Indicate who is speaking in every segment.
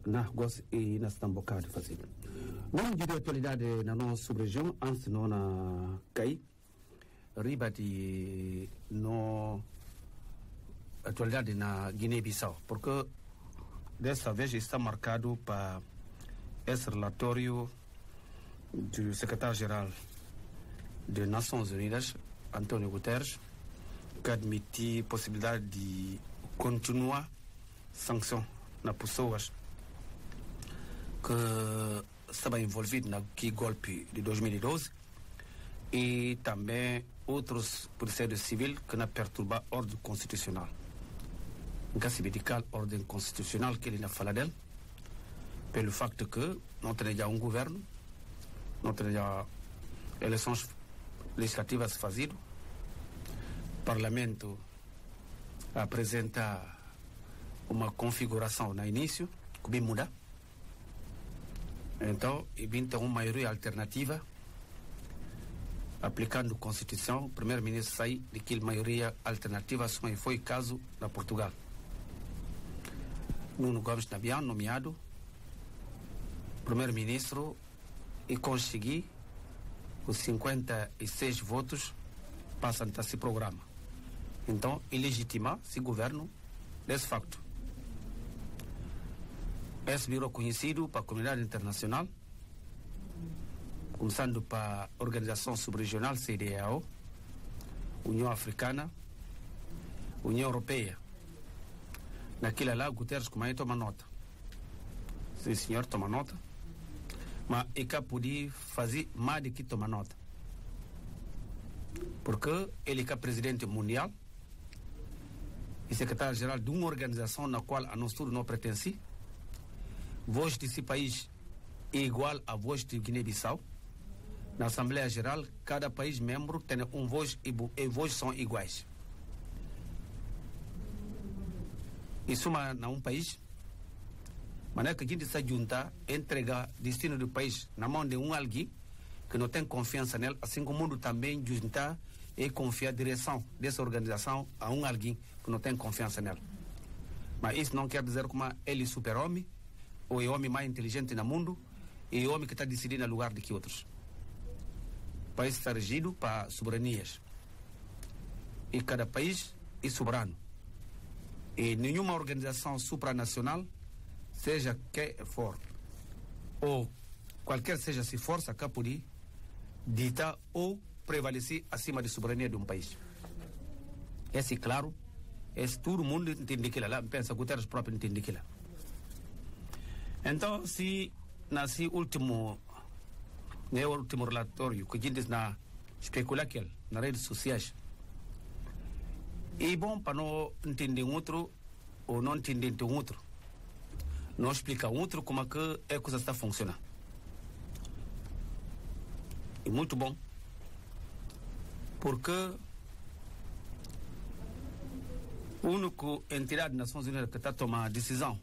Speaker 1: na gosto e na estão bocado fazer. Não de atualidade na nossa sub-região, antes não na CAI, riba de no atualidade na Guiné-Bissau, porque dessa vez está marcado para esse relatório do secretário-geral das Nações Unidas, António Guterres, que admite a possibilidade de continuar sanção nas pessoas que estavam envolvidas naquele golpe de 2012 e também outros policiais civis que não perturbam a ordem constitucional. Em caso medical, a ordem constitucional que ele não fala dele, pelo facto que não tem já um governo, não tem já eleições legislativas fazidas, o parlamento apresenta uma configuração no início, que bem muda. Então, e bem tem uma maioria alternativa, aplicando a Constituição, o primeiro-ministro sai daquela maioria alternativa, como foi o caso na Portugal. Nuno Gomes Nabian, nomeado primeiro-ministro, e consegui os 56 votos passam a esse programa. Então, ilegitima esse governo desse facto. Esse virou conhecido para a comunidade internacional, começando para a Organização Subregional CEDEAO, União Africana, União Europeia. Naquilo lá, Guterres como aí toma nota. Sim, senhor, toma nota. Mas ele podia fazer mais do que tomar nota. Porque ele é presidente mundial e secretário-geral de uma organização na qual a nosso não pertence. Voz desse país é igual à voz de Guiné-Bissau. Na Assembleia Geral, cada país membro tem um voz e vozes são iguais. Isso é um país, mas é que a gente se junta, entregar o destino do país na mão de alguém que não tem confiança nele, assim como o mundo também juntar e confiar a direção dessa organização a alguém que não tem confiança nele. Mas isso não quer dizer como ele é super-homem, ou é o homem mais inteligente no mundo, e é o homem que está decidindo no lugar de que outros. O país está regido para soberanias. E cada país é soberano. E nenhuma organização supranacional, seja que for, ou qualquer seja se força, que pode ditar ou prevalecer acima da soberania de um país. Esse, claro, todo mundo entende aquilo lá, pensa que Guterres próprio entende aquilo. Então, se nesse último relatório que a gente na especula aquele nas redes sociais, é bom para não entender outro ou não entender outro, não explicar outro como é que a coisa está funcionando. É muito bom, porque a única entidade das Nações Unidas que está a tomar decisão,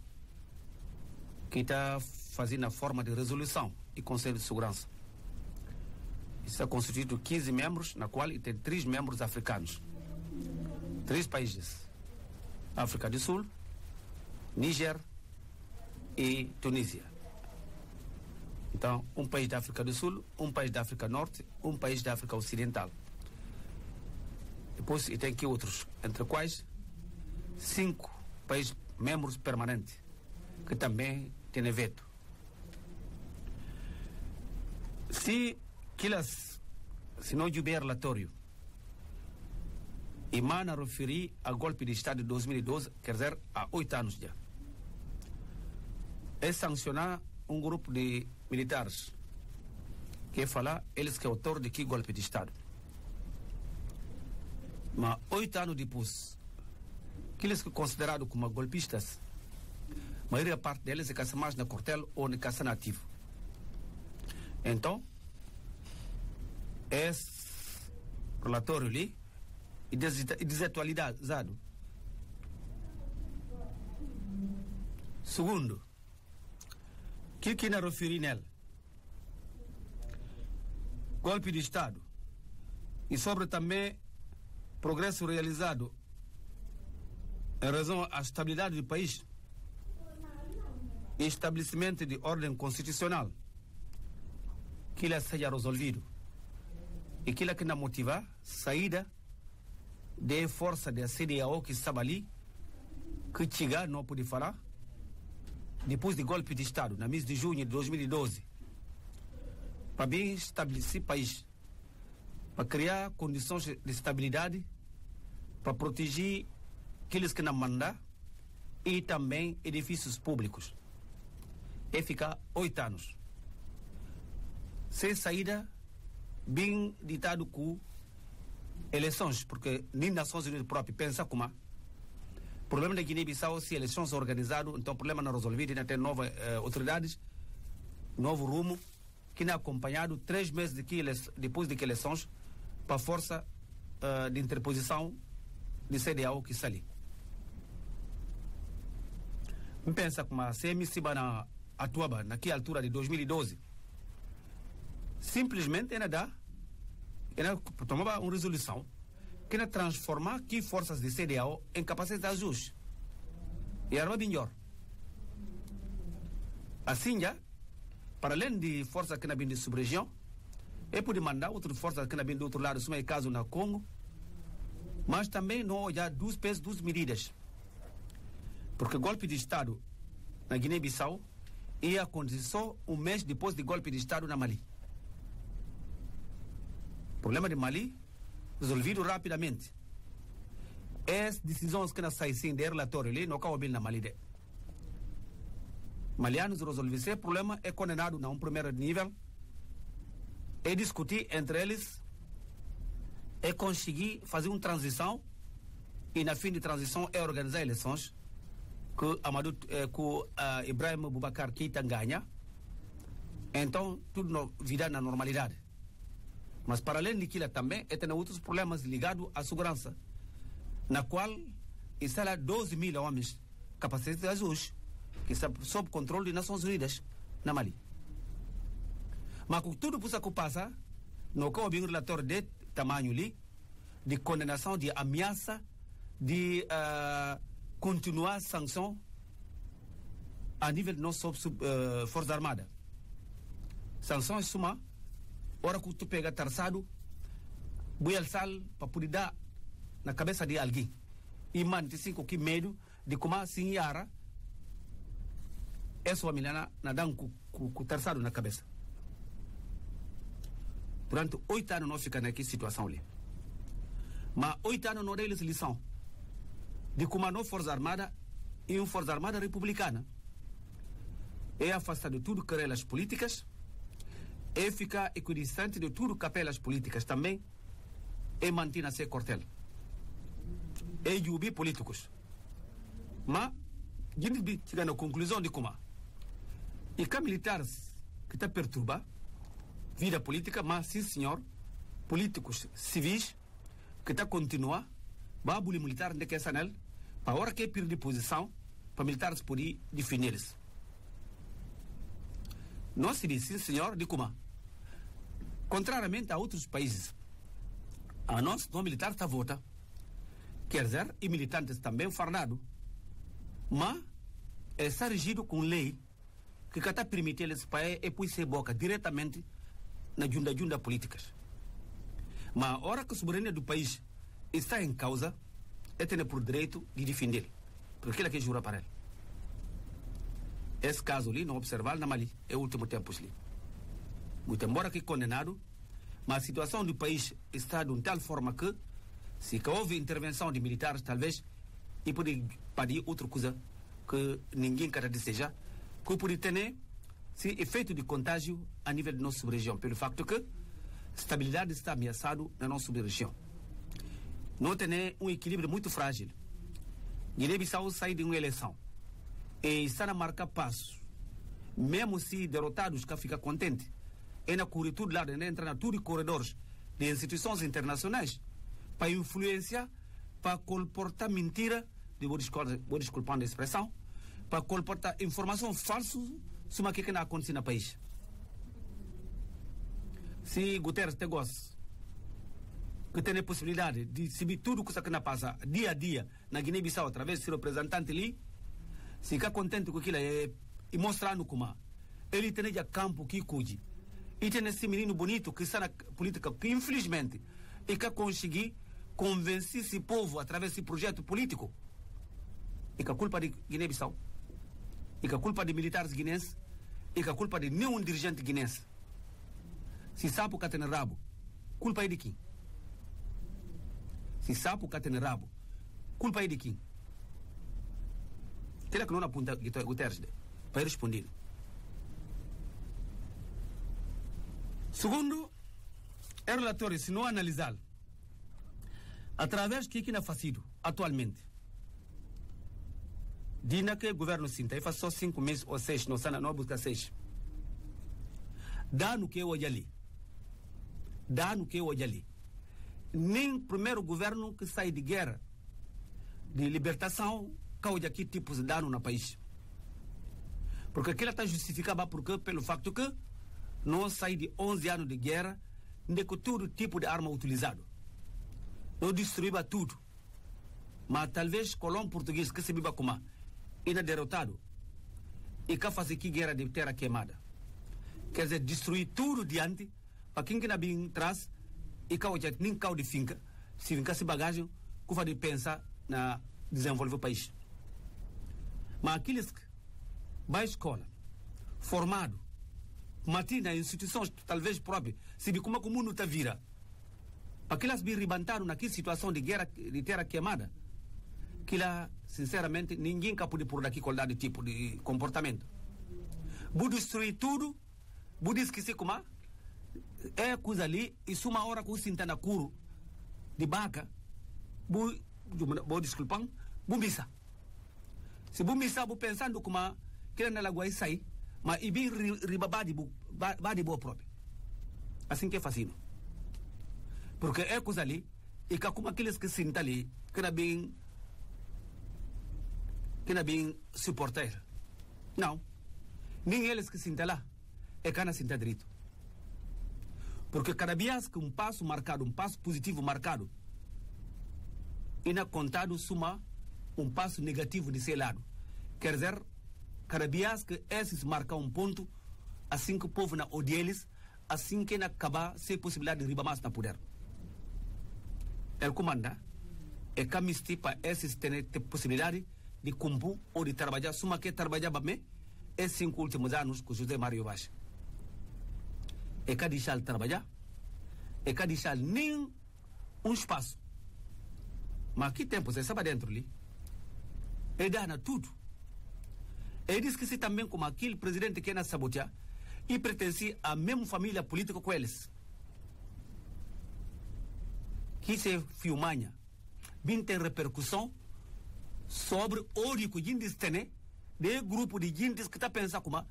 Speaker 1: que está fazendo a forma de resolução e Conselho de Segurança, está constituído de 15 membros, na qual tem 3 membros africanos. 3 países: África do Sul, Níger e Tunísia. Então, um país da África do Sul, um país da África Norte, um país da África Ocidental. Depois tem aqui outros, entre quais 5 países membros permanentes, que também têm veto. Se não houver relatório e mana referir ao golpe de Estado de 2012, quer dizer, há 8 anos já, é sancionar um grupo de militares que falar eles que é autor de que golpe de Estado. Mas 8 anos depois, aqueles que são considerados como golpistas, a maioria parte deles é caça mais na quartel ou na caça nativo. Então, esse relatório ali é desatualizado. Segundo, o que não referi nele? Golpe de Estado. E sobre também progresso realizado em razão à estabilidade do país. estabelecimento de ordem constitucional, que ele seja resolvido e que ele que não motiva saída de força da CDAO que estava ali, que chega, não pode falar, depois do golpe de Estado, na mês de junho de 2012, para bem estabelecer o país, para criar condições de estabilidade, para proteger aqueles que não mandam e também edifícios públicos. E ficar 8 anos. Sem saída, bem ditado com eleições, porque nem Nações Unidas próprio pensa como. O problema da Guiné-Bissau, se eleições são organizadas, então o problema não é resolvido, ainda tem novas autoridades, novo rumo, que não é acompanhado 3 meses depois de que eleições, para a força de interposição de CDAO que está ali. Eu penso que a CMC na atuava naquela altura de 2012, simplesmente ela tomava uma resolução que era transformar que forças de CDAO em capacidade de ajuste. E era melhor. Assim já, para além de forças que não vêm de sub-região, é poder mandar outras forças que não vêm do outro lado, como é o caso na Congo, mas também não olhar 2 pesos, 2 medidas. Porque o golpe de Estado na Guiné-Bissau ia acontecer só um mês depois do golpe de Estado na Mali. O problema de Mali resolvido rapidamente. As decisões que não saem sim de relatório ali, não acabam bem na Mali. Malianos resolver esse problema é condenado a um primeiro nível e discutir entre eles e conseguir fazer uma transição e na fim de transição é organizar eleições que Ibrahim Boubacar Keïta ganha, então tudo virá na normalidade. Mas para além daquilo também, tem outros problemas ligados à segurança, na qual está lá 12 mil homens capacitados de ajuste, que estão sob controle das Nações Unidas, na Mali. Mas com tudo isso que passa, não cabe um relatório de tamanho ali, de condenação, de ameaça, de continuar a sanção a nível de nossa Força Armada. Sanção é suma, hora que tu pega tarçado, buial sal para poder dar na cabeça de alguém. E manter com que medo de como assim yara é sua milana nadando com tarçado na cabeça. Durante 8 anos nós ficamos naquela situação ali. Mas 8 anos não deu lição de como a nossa Força Armada e uma Força Armada republicana é afastar de tudo que é as políticas, é ficar equidistante de tudo que é as políticas também, é manter a ser quartel, é jubir políticos. Mas a gente chega na conclusão de como e que militares que está perturbar vida política, mas sim senhor, políticos civis que está continuar vai abolir militar de que essa nele, para a hora que é perder posição, para militares poderem definir-se. Nós se diz, sim senhor, de como? Contrariamente a outros países, a nós, no militar está vota, quer dizer, e militantes também farnado, mas está regido com lei que está permitindo esse país e pôr se boca diretamente na junta políticas. Mas a hora que a soberania do país está em causa, é ter por direito de defender, porque aquilo que jura para ele. Esse caso ali, não observar na Mali, é o último tempo ali. Muito embora que condenado, mas a situação do país está de tal forma que, se houve intervenção de militares, talvez, e pode pedir outra coisa que ninguém quer desejar, que pode ter esse efeito de contágio a nível da nossa sub-região, pelo facto que a estabilidade está ameaçada na nossa sub-região. Não tem um equilíbrio muito frágil. Guiné-Bissau sai de uma eleição e está a marcar passos. Mesmo se derrotados, que fica contente, é na correr tudo lá, entra na tudo corredores de instituições internacionais para influenciar, para colportar mentira, vou desculpando a expressão, para colportar informação falsa sobre o que não acontece no país. Se Guterres te gosta, que tem a possibilidade de saber tudo o que passa dia a dia na Guiné-Bissau através do seu representante ali, se ficar contente com aquilo é e mostrando como ele tem já campo que cuide. E tem esse menino bonito que está na política, que infelizmente e que conseguir convencer esse povo através desse projeto político. E que a culpa de Guiné-Bissau, e que a culpa de militares guinenses, e que a culpa de nenhum dirigente guinense. Se sabe o que tem rabo, culpa é de quem? Se sabe o que tem rabo, culpa é de quem? Terá que não aponta Guterres para responder. Segundo, é relatório, se não analisar, através do que é fazido atualmente, diz que o governo sinta, faz só 5 meses ou 6, não busca 6. Dá no que eu olho ali. Nem primeiro governo que sai de guerra, de libertação, causa aqui tipos de dano no país. Porque aquilo está justificado pelo facto que não sai de 11 anos de guerra, nem com todo tipo de arma utilizado. Não destruíba tudo. Mas talvez colônia português que se viva como ainda derrotado e que faz aqui guerra de terra queimada. Quer dizer, destruir tudo diante para quem não vem atrás e que hoje nem cau de finca, se vinca se bagagem, que vai pensar na desenvolver o país. Mas aqueles que vai à escola, formado, matina instituições talvez próprias, se vê como o mundo está vira, para que elas me ribantaram naquela situação de guerra de terra queimada, que lá, sinceramente, ninguém pode por daqui qualidade de tipo de comportamento. Vou destruir tudo, vou esquecer como é coisa ali, e se uma hora que eu sinto na curo de vaca, vou desculpar, vou missa. Se vou missa, vou pensando como que na lagoa sair, mas e bem ribabadi boa própria. Assim que é fácil. Porque é coisa ali, e que como aqueles que sentem ali, que não é bem suportar. Não. Nem eles que sentem lá, é que não sentem direito. Porque cada vez que um passo marcado, um passo positivo marcado, e não contado suma um passo negativo de seu lado. Quer dizer, cada vez que esses marcam um ponto, assim que o povo não odeia eles, assim que não acabar sem possibilidade de riba mais na poder. Ele comanda é que amisti para esses terem possibilidade de cumprir ou de trabalhar, suma que trabalhava bem, esses 5 últimos anos com José Mário Vaz. É que deixar ele trabalhar, é que deixar nem um espaço. Mas que tempo você sabe dentro ali? Ele dá tudo. Ele diz que se também como aquele presidente que ia sabotear e pertencia à mesma família política com eles. Que se filmanha, bem tem repercussão sobre o ódio que gente tem de grupo de gente que está pensando como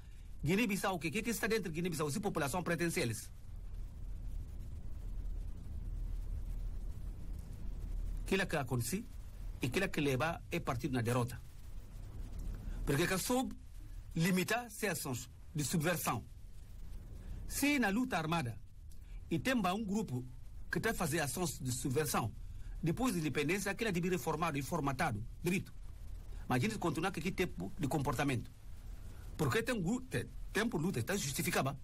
Speaker 1: Guiné-Bissau, o que está dentro de Guiné-Bissau, se a população pertence a eles. Aquilo que acontece e aquilo que leva é partido na derrota. Porque que soube limitar ações de subversão. Se na luta armada e tem um grupo que está a fazer ações de subversão, depois da independência, aquilo deve ser reformado e formatado, direito. Mas a gente continua com aquele tipo de comportamento. Porque tem um grupo, tempo de luta, está justificado.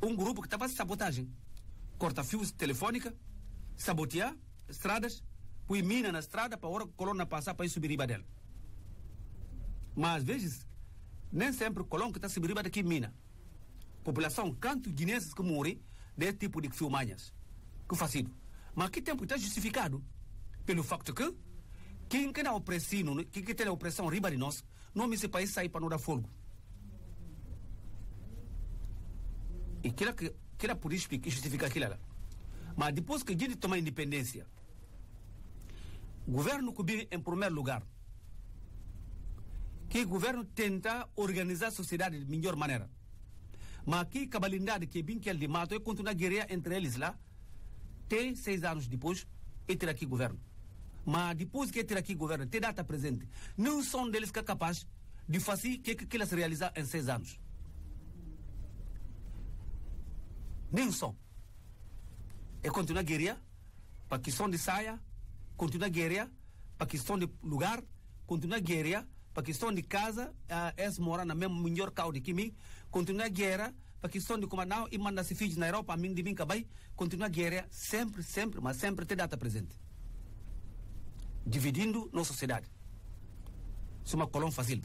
Speaker 1: Um grupo que estava sabotagem, corta fios telefônica, sabotear estradas, põe mina na estrada para a hora que a colônia passar para ir subir riba dela. Mas às vezes, nem sempre o colônia que está subir riba daqui mina. População, quantos guineenses que morrem desse tipo de filmanhas, que fazido. Mas que tempo está justificado pelo facto que quem tem a opressão, quem tem a opressão riba de nós, não me se país sair para não dar fogo. E que era por isso que justifica aquilo lá. Mas depois que a gente toma a independência, o governo que vem em primeiro lugar, que o governo tenta organizar a sociedade de melhor maneira. Mas aqui a cabalidade que vem que ele mata, e continua a guerrear entre eles lá, tem 6 anos depois, e ter aqui governo. Mas depois que ter aqui governo, tem data presente, não são deles que é capaz de fazer que eles realizar em 6 anos. Nem são. É continuar a guerrear para questão de saia, continuar a guerrear para questão de lugar, continuar a guerrear para questão de casa, eles moram na mesma melhor calde que mim, continua a guerra, para questão de como não, e manda-se filhos na Europa, a mim de mim cabai, continua a guerra, sempre, mas sempre tem data presente. Dividindo nossa sociedade. Isso é uma colônia fácil.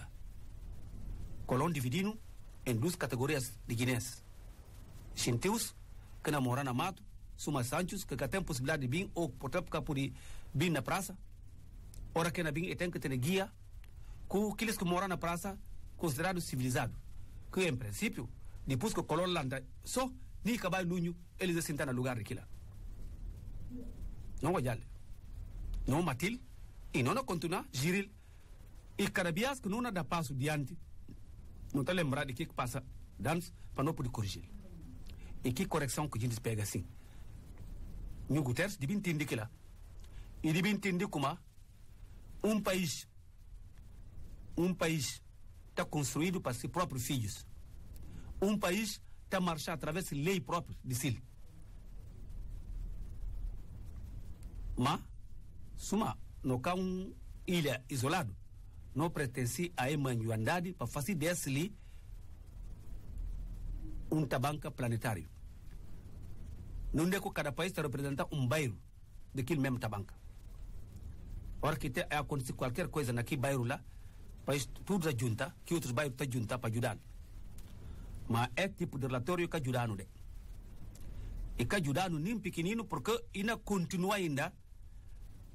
Speaker 1: Colônia dividindo em duas categorias de guineenses. Xintius, que namoram na mato, Suma Santos, que tem possibilidade de vir, ou por tempo que pode vir na praça, ora que na vir, tem que ter guia, com aqueles que moram na praça, considerados civilizados. Que em princípio, depois que o colônia landa, só, nem acabar lunho, eles se sentam no lugar daquilo. Não olhar. Não matil, e não continuar, giril. E cada vez que não dá passo diante, não está lembrado de que passa antes, para não poder corrigir. E que correção que a gente pega assim? New Guterres deve entender que lá. E deve entender como um país está construído para seus próprios filhos. Um país está marchando através de lei própria de si. Mas, suma, não há uma ilha isolada. Não pertence a humanidade para fazer desse um tabanca planetário. Não é que cada país está representando um bairro daquele mesmo tabanca. Ora que acontecer qualquer coisa naquele bairro lá, país tudo se junta, que outros bairros estão juntos para ajudar. Mas é tipo de relatório que ajudando de. E que ajudando nem pequenino porque ainda continua ainda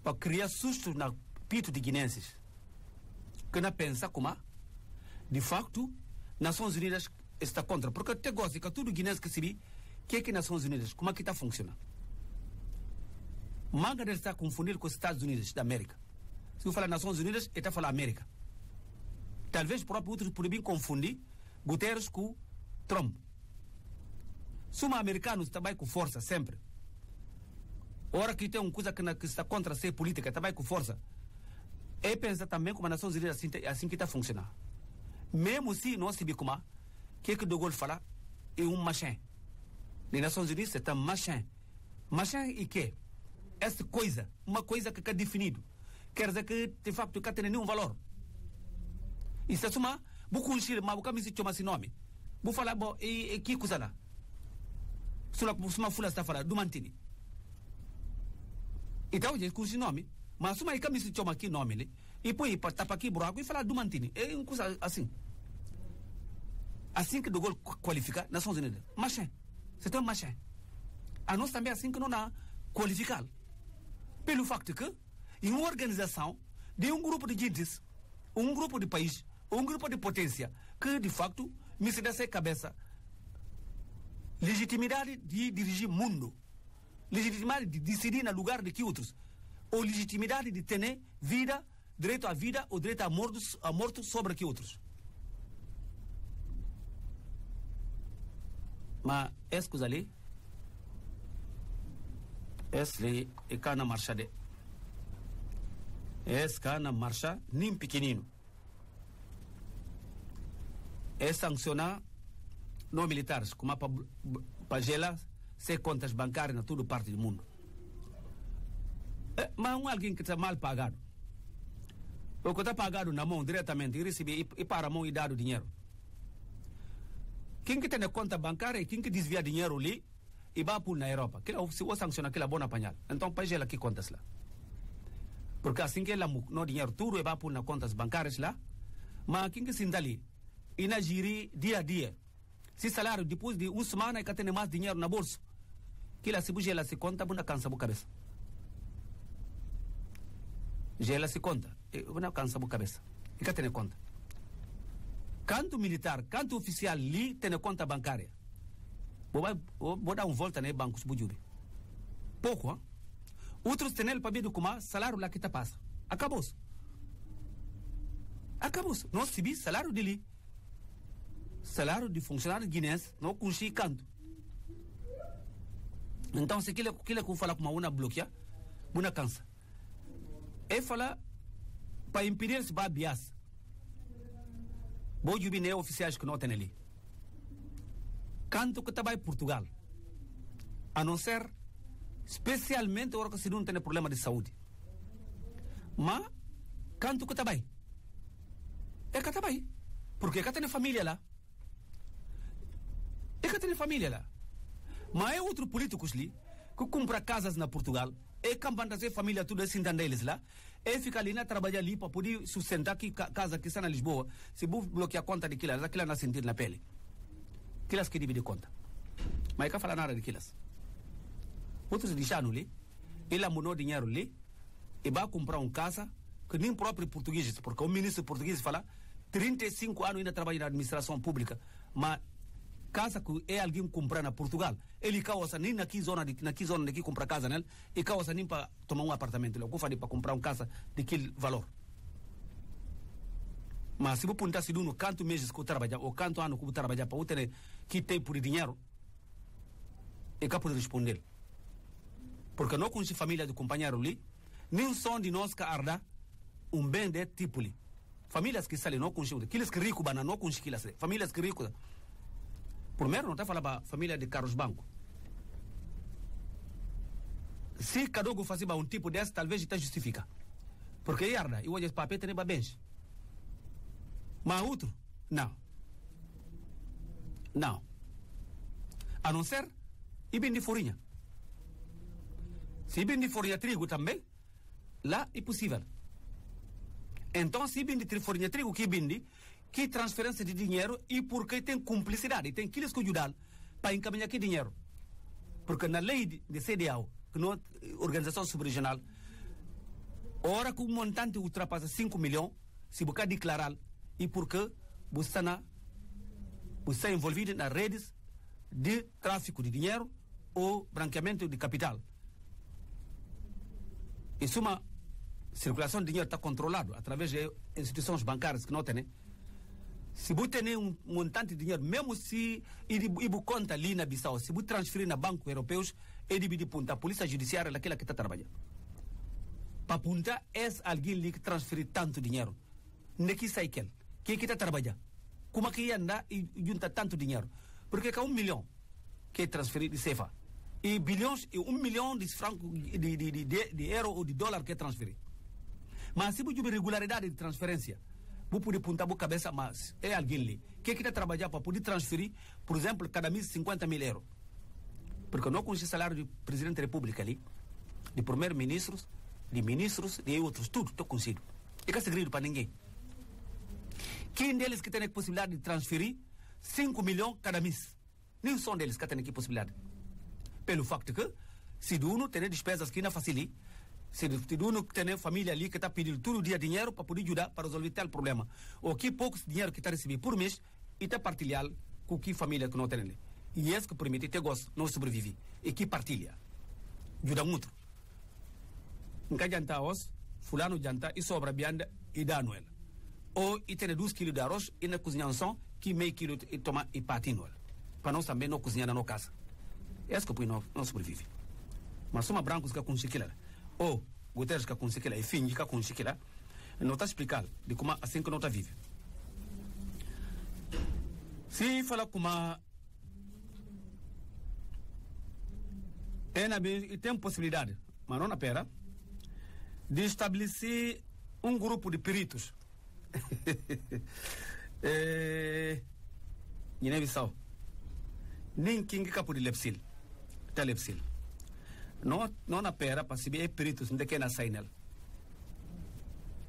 Speaker 1: para criar susto na pito de guineenses. Que não pensa como, de facto, Nações Unidas está contra. Porque até gosta que tudo guineense que se vê, que é que Nações Unidas, como é que está funcionando? Manga dele está confundido com os Estados Unidos da América. Se eu falar Nações Unidas, ele está falando América. Talvez o próprio outro por bem confundir Guterres com Trump. Suma americanos também com força, sempre. Ora que tem uma coisa que está contra ser política, também com força. E pensa também como a Nações Unidas assim que está funcionando. Mesmo se nós sabemos como que De Gaulle fala, é um machin. Nas Nações Unidas é um machin. Machin e quê? Essa coisa, uma coisa que é definido. Quer dizer que, de facto, não tem nenhum valor. E se assuma, vou conhecer, mas vou me chama esse nome. Vou falar, bom, e que coisa lá? Se uma fula está falando, do mantini. Então, eu conheço o nome. Mas se uma me chama aqui nome, e põe para tapar aqui buraco e falar do mantini. É uma coisa assim. Assim que De Gaulle qualifica, Nações Unidas. Machin. C'est un machin. A nós também assim que não há qualificado. Pelo facto que, em uma organização, de um grupo de gente, um grupo de país, um grupo de potência, que de facto me se dá essa cabeça legitimidade de dirigir o mundo, legitimidade de decidir no lugar de que outros, ou legitimidade de ter vida, direito à vida ou direito à morte sobre que outros. Mas essa coisa ali, essa ali é cá na marcha de. Essa cá na marcha, nem pequenino. É sancionar não militares, como para gelar sem contas bancárias na toda parte do mundo. Mas alguém que está mal pagado. O que está pagado na mão diretamente, recebe e para a mão e dá o dinheiro. Quem que tem a conta bancária, quem que desvia dinheiro ali e vai pôr na Europa. Se você sanciona aquilo, é bom apanhar. Então, para ela que contas lá. Porque assim que ela no dinheiro tudo e vai pôr nas contas bancárias lá, mas quem que se dá ali e na giri dia a dia. Se salário depois de uma semana e que tem mais dinheiro na bolsa, que ela se buja, ela se conta, bunda cansa a cabeça. Já ela se conta, bunda cansa a cabeça. E que tem conta. Canto militar, canto oficial ali tem conta bancária. Vou dar uma volta no banco, se bujubi. Pouco, hein? Outros têm ele para ver como salário lá que está passa. Acabou-se. Acabou-se. Nós recebemos salário dele. Salário de funcionário guinense, não conheci canto. Então, se aquilo que eu falo com uma bloqueia, uma cansa. Ele fala para impedir se vai bias. Vou jubilar oficiais que não tem ali. Canto que está em Portugal. A não ser, especialmente agora que se não tem problema de saúde. Mas, canto que está bem. é que tá aí. Porque que tem família lá. É que tem família lá. Mas é outro políticos ali que compra casas na Portugal, é campanta a família tudo assim deles lá, é ficar ali na trabalhar ali para poder sustentar que casa que está na Lisboa, se vou bloquear a conta daquilo não sentir na pele. Aquelas que divide conta. Mas que fala nada daquelas. Outros deixaram ali, ele amonou dinheiro ali, e vai comprar uma casa que nem próprio português, porque o ministro português fala 35 anos ainda trabalha na administração pública, mas casa que é alguém comprar na Portugal, ele causa nem na zona daqui comprar casa nele, e causa nem para tomar um apartamento, ele fazer para comprar uma casa daquele valor. Mas se você perguntar se no quanto meses que eu trabalho, ou quanto ano que eu trabalho para eu ter que ter por dinheiro, é capaz de responder. Porque não conhece família do companheiro ali, nem são de nós que arda um bem de tipo ali. Famílias que saem não conhecem, aqueles que ricos não conhecem aquelas, famílias que ricos. Primeiro, não está falando para a família de Carlos Banco. Se cada um fazer um tipo desse, talvez está justifica. Porque yarda, eu olho para tem bens. Mas outro, não. Não. A não ser, e bem de forinha. Se bem de forinha trigo também, lá é possível. Então, se bem de forinha trigo, que bem de, que transferência de dinheiro e porque tem cumplicidade, tem aqueles que ajudam para encaminhar aquele dinheiro. Porque na lei de CDAO, que não é organização subregional, a hora que o montante ultrapassa 5 milhões, se você declarar, e porque você está envolvido nas redes de tráfico de dinheiro ou branqueamento de capital. Em suma, a circulação de dinheiro está controlada através de instituições bancárias que não tem. Se você tem um montante de dinheiro, mesmo se ele conta ali na Bissau, se você transferir na bancos europeus, ele vai apontar a polícia judiciária daquela que está trabalhando. Para apontar, é alguém ali que transferir tanto dinheiro. Naqui sai aquele. Que está trabalhando? Como é que anda e junta tanto dinheiro? Porque é 1 milhão que é transferido de CFA. E bilhões, e 1 milhão de francos, de euro ou de dólar que é transferido. Mas se você tiver regularidade de transferência, você pode apontar a cabeça, mas é alguém ali que está trabalhando para poder transferir, por exemplo, cada mês 50 mil euros. Porque não conhece o salário do presidente da República ali, de primeiros-ministros, de ministros, de outros, tudo estou conhecido. E que é segredo para ninguém. Quem deles que tem a possibilidade de transferir 5 milhões cada mês? Nem são deles que têm a possibilidade. Pelo facto que, se uno tem despesas que não facilita, se uno tem família ali que está pedindo todo dia dinheiro para poder ajudar para resolver tal problema, ou que poucos dinheiro que está recebendo por mês, e está partilhar com que família que não tem ali. E esse que permite ter gosto, não sobrevive. E que partilha. Ajuda muito. Nunca janta os, fulano janta e sobra bianda e dá no ela. Ou e tem 12 quilos de arroz e na cozinha que meio quilo e toma e patino ela. Para nós também não cozinhar na nossa casa. Esse que não sobrevive. Mas soma brancos que conseguiram. Ou Guterres que conseguiram e fim que conseguiram, não está explicado de como assim que não está vivo. Se fala como e tem possibilidade, mas não na pera, de estabelecer um grupo de peritos. Guiné-Bissau. Nem quem que capo de Lepsil. Tá Lepsil. Não na pera para saber peritos onde que é na sainel.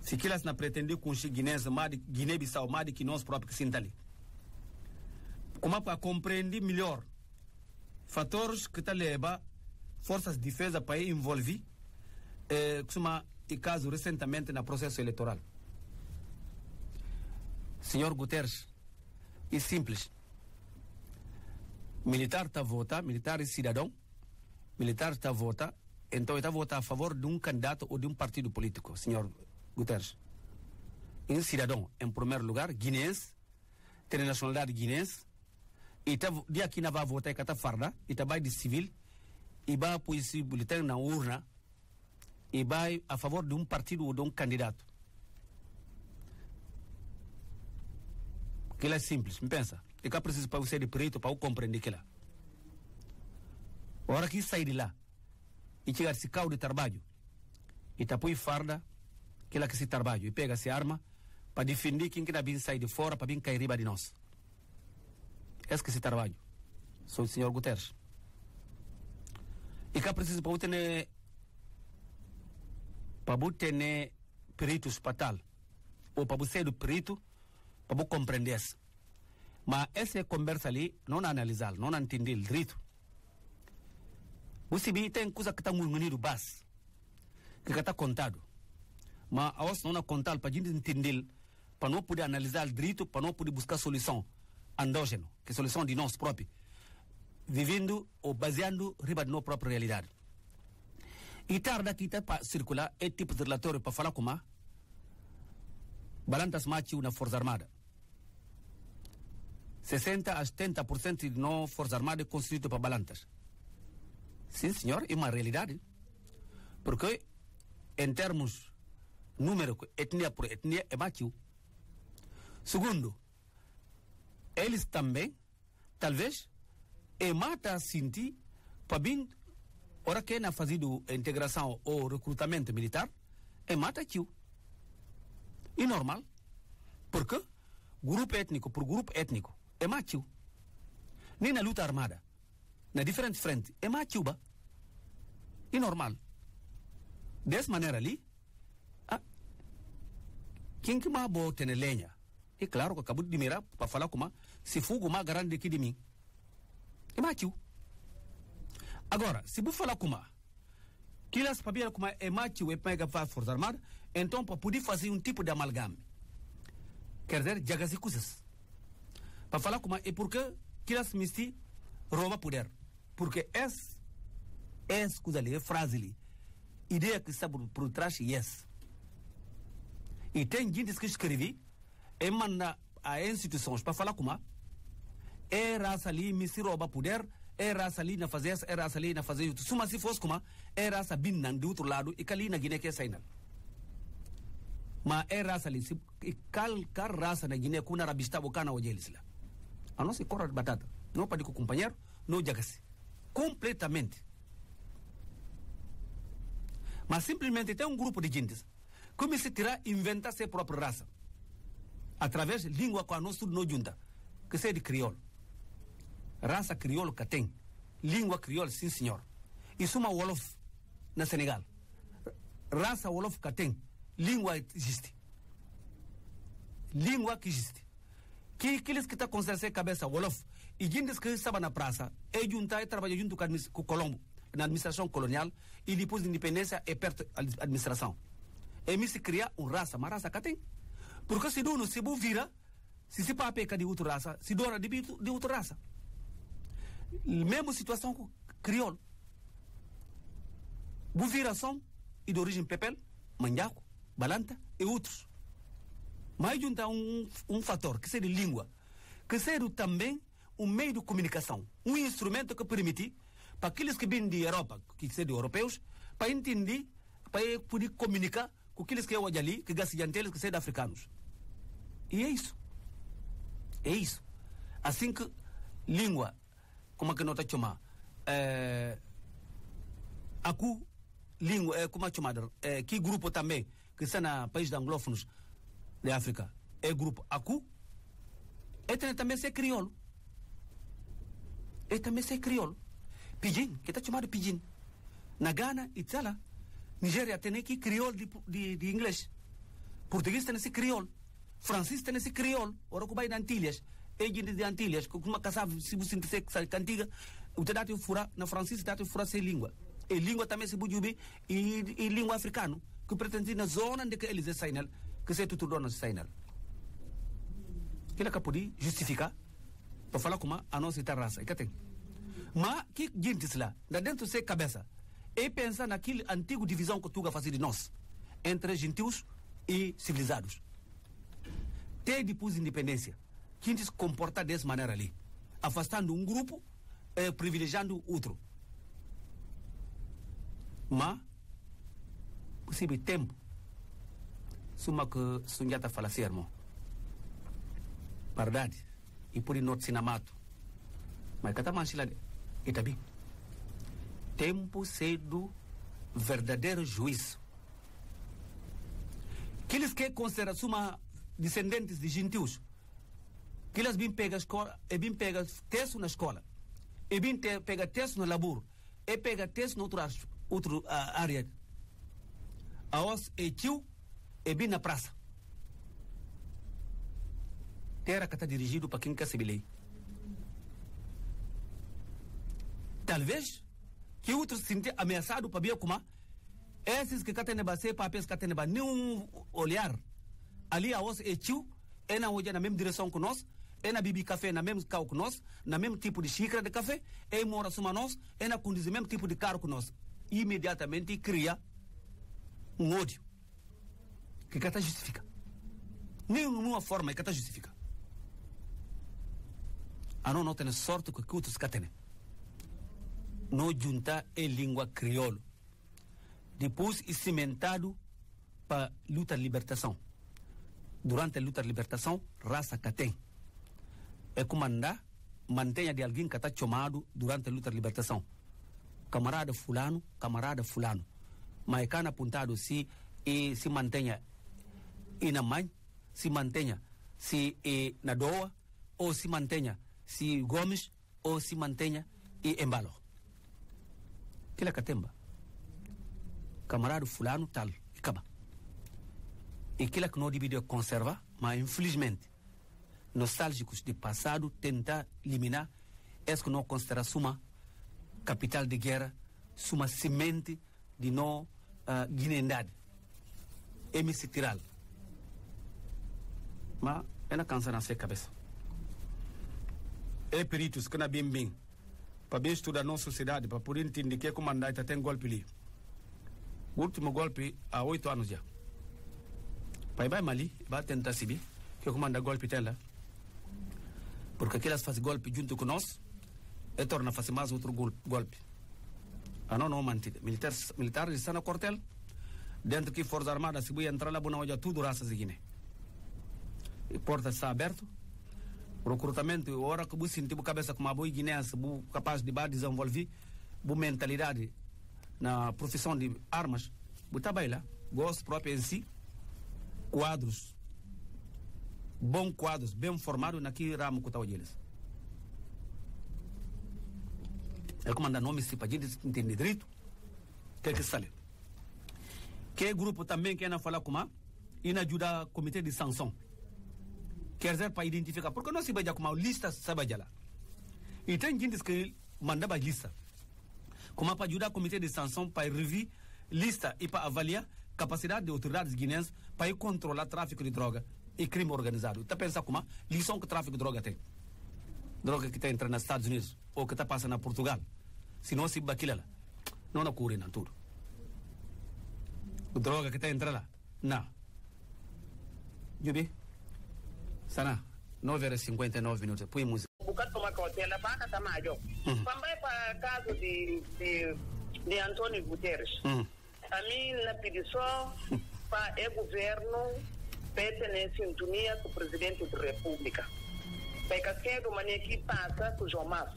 Speaker 1: Se que elas não pretendem com os guineenses, Guiné-Bissau, mais que nós próprios que sinta ali. Como para compreender melhor fatores que tá leva forças de defesa para envolver e caso recentemente no processo eleitoral. Senhor Guterres, é simples. Militar está a votar, militar é cidadão, militar está a votar, então está a votar a favor de um candidato ou de um partido político, senhor Guterres. Um cidadão, em primeiro lugar, guineense, tem nacionalidade guineense, e de aqui não vai votar e está farda, e vai de civil, e vai pôr esse boletim na urna, e vai a favor de um partido ou de um candidato. Aquilo é simples, me pensa. E que é preciso para você de perito para eu compreender aquilo. A hora que sair de lá e chegar esse carro de trabalho e tá põe farda, aquela que se trabalho e pega essa arma, para defender quem que está vindo sair de fora para vir cair riba de nós. Esse que se trabalho. Sou o senhor Guterres. E cá precisa para ter perito hospital ou para ser do perito para compreender. Mas essa conversa ali não analisar, não entender direito. Você vê tem coisa que está muito base, que está contado. Mas a nós não contado para a gente entender, para não poder analisar direito, para não poder buscar solução endógena, que é solução de nós próprios, vivendo ou baseando riba de nossa própria realidade. E tarde aqui está para circular é tipo de relatório para falar como balanças macho na Força Armada. 60 a 70% de nossa Força Armada é constituída para balanças. Sim, senhor, é uma realidade. Porque, em termos numéricos, etnia por etnia, é macho. Segundo, eles também, talvez, mata sentir para vir, hora que é fazido a integração ou recrutamento militar, mata tio. E normal. Porque grupo étnico por grupo étnico é macho. Nem na luta armada, na diferente frente, é macho. E normal. Dessa maneira ali, quem que mais boa tem lenha? É claro que acabou de mirar para falar como se fugo mais grande aqui de mim. É macho. Agora, se vou falar como que elas para como é macho e pega para a Força Armada, então para poder fazer um tipo de amalgame. Quer dizer, jagas e coisas. Para falar como é porque que elas me rouba poder. Porque essa coisa ali, é frase ali, ideia que está por trás, yes. E tem gente que escreve e manda a instituições para falar como é raça ali, me se rouba poder, é raça ali na fazer essa, é raça ali na fazer isso. Suma se fosse como é raça binan do outro lado e cali na Guiné que é saída. Mas é raça ali, e cal raça na Guiné com na rabista o cana o jeles lá. A nossa cora de batata, não pode com o companheiro, não jaga-se. Completamente. Mas simplesmente tem um grupo de gente que se tirar inventar sua própria raça através de língua com a nossa não junta, que seja de crioulo. Raça crioulo que tem, língua crioulo, sim senhor. Isso é uma Wolof na Senegal. Raça Wolof que tem, língua existe. Língua que existe. Que aqueles que estão considerando ser cabeça Wolof e gente que estavam na praça, é juntar e trabalhar junto com o Colombo na administração colonial e depois de independência é perto da administração. E me se cria uma raça, uma raça que tem. Porque se não se vira, se papeca de outra raça, se dora de outra raça. Mesma situação com crioulo. Viração e de origem pepel, manjaco, balanta e outros. Mas junta um fator que seja língua, que seja também um meio de comunicação, um instrumento que permite para aqueles que vêm de Europa, que são europeus, para entender, para poder comunicar com aqueles que é o ali, que gastianteles, que são africanos. E é isso. É isso. Assim que língua, como é que nós chamamos? Aku, língua, como é chamado? Que grupo também, que está no país anglófonos da África, é grupo Aku, e também é crioulo. E também é crioulo. Pidgin, que está chamado pidgin. Na Ghana, Itzala, Nigéria tem aqui crioulo de inglês. Português tem esse crioulo. Francês tem esse crioulo. Ora que vai de Antilhas. É de Antilhas. Que uma casa, se você se cantiga, o te dá fura, na francês dá fura sem língua. E língua também se bujubi e língua africana. Que pretende na zona de que eles saem, que se tudo dona saem. Que ela pode justificar para falar como a nossa raça. E que tem. Mas que gente lá, da dentro da cabeça, e pensar naquela antiga divisão que tu fazia de nós, entre gentios e civilizados. Até depois da independência, que a gente se comporta dessa maneira ali, afastando um grupo e privilegiando outro. Mas, possível tempo, suma que Sunjata fala assim, irmão. Verdade. E por isso sinamato. Mas que está manchila e tá bem. Tempo cedo verdadeiro juízo. Aqueles que consideram uma descendentes de gentios, que elas vêm pegar escola, e vêm pegar texto na escola, e vêm pegar texto no laburo, e pegar texto na outra área. A os e tio, e vêm na praça. Terra que está dirigido para quem quer se bilhei. Talvez que outros se sentem ameaçados para ver como esses que querem ser papéis que têm nenhum olhar ali a os e tio é na hoje na mesma direção que nós, é na beber café na mesmo carro que nós, na mesmo tipo de xícara de café, é mora suma nós, é na conduzir mesmo tipo de carro que nós. Imediatamente cria um ódio que está justifica. Nenhuma forma que está justifica. A não tem sorte que outros que têm. Não junta em língua crioulo. Depois é cimentado para luta de libertação. Durante a luta de libertação, raça que tem. É comandar, mantenha de alguém que está chamado durante a luta de libertação. Camarada fulano. Mas é cana apontado se mantenha e na mãe, se mantenha se na doa, ou se mantenha se Gomes, ou se mantenha e embalo. Aquilo é catemba. Camarada fulano tal, e acaba. E aquilo que não devia conservar, mas infelizmente, nostálgicos de passado, tentar eliminar, é que não considera suma capital de guerra, suma semente de não guineandade. MC tiral. Mas é na cansa na sua cabeça. É peritos que não bem para bem estudar a nossa sociedade, para poder entender que comandar tem golpe ali. O último golpe há 8 anos já. Pai vai Mali, vai tentar subir, que comanda golpe tem lá. Porque aquelas fazem golpe junto com nós, e torna a fazer mais outro golpe. A não mantida. Militares estão no quartel, dentro que Forças Armadas, se vai entrar lá, já tudo raças de Guiné. E porta está aberta. O recrutamento, a hora que você sentir a cabeça como a boa Guiné, se capaz de desenvolver boa mentalidade na profissão de armas, você está bem lá, gosto próprio em si, quadros, bons quadros, bem formados naquele ramo que está eles. É como andar nome se para gente entender direito, que sale. Que grupo também que não falar com a e não ajuda o comitê de sanção. Quer dizer para identificar, porque não se vai como lista sabe lá. E tem gente que manda a lista. Como para ajudar o comitê de sanção para rever lista e para avaliar capacidade de autoridades guineenses para controlar tráfico de droga e crime organizado. Está pensando como lição que tráfico de droga tem? Droga que está entrando nos Estados Unidos ou que está passando na Portugal. Se não se baquila lá, não cura não tudo. Droga que está entrando lá, não. Jubi? Sana, 9h59. Põe música.
Speaker 2: Bukan tomar cautela para tamayo. Também para caso de Antônio Guterres. A mim na petição para o governo pertence em sintonia com o presidente da República. Porque cedo maneira que passa com o João Massa.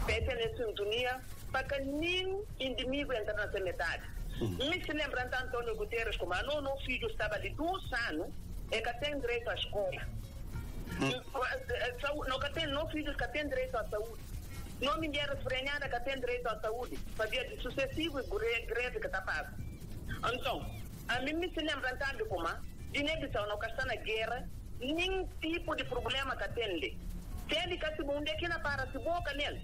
Speaker 2: Pertence em sintonia para que nenhum inimigo entre na sanidade. Me se lembra de Antônio Guterres como não filho estava de 2 anos e que tem direito à escola. Não filhos que têm direito à saúde. Não mulheres frenhadas que têm direito à saúde. Fazia de sucessivos greves que está passando. Então, a mim me se lembra tanto como Guiné-Bissau não está na guerra, nenhum tipo de problema que tem ali. Se ele que se bunde aqui na para se boca nele,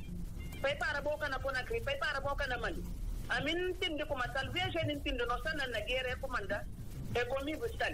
Speaker 2: vai para a boca na Conakry, vai para a boca na Mali. A mim não entende como talvez ele entenda, nós estamos na guerra, é comandar, é comigo está.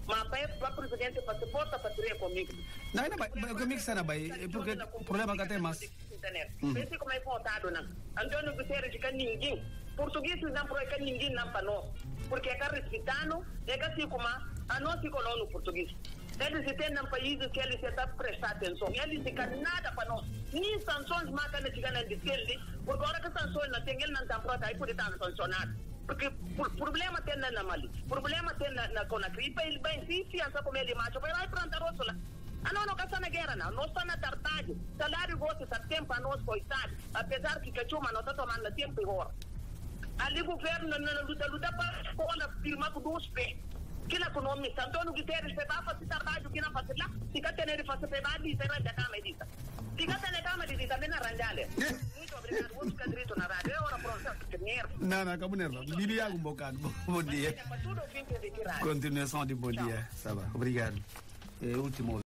Speaker 2: Mas para o presidente para se porta para tirar comigo.
Speaker 1: Não, comigo está na Bahia, porque o problema que tem mais.
Speaker 2: Pense como é votado, não. Antônio Guterres que ninguém, português não pode que ninguém não para nós, porque é que respeitando, é que assim como a nós ficou no português. Eles têm um país que eles estão prestando atenção, eles não querem nada para nós. Nem sanções matam a chegada de ele, porque agora que sanções não tem, ele não está pronto aí por estar sancionado. Porque problema tem na Mali, problema tem na Conakry, ele bem se fiança como ele macho, vai pronto a roça. Não está na guerra, não. Nós estamos na tartagem. Salário gosta de tempo para nós, coitado. Apesar que a chuma não está tomando tempo e hora. Ali o governo na luta para a escola firmar com 2 pés. Kila economista, Antônio Guterres vai fazer trabalho que não faz lá, fica tendo fazer trabalho e será da cama edita. Fica tendo cama edita, bem arranjada. Muito obrigado, vou ficar direito na rádio. É hora para você ter
Speaker 1: Não, acabou nervoso. Bibi um bocado. Bom dia. Continuação de bom dia. Tá bom. Obrigado. Último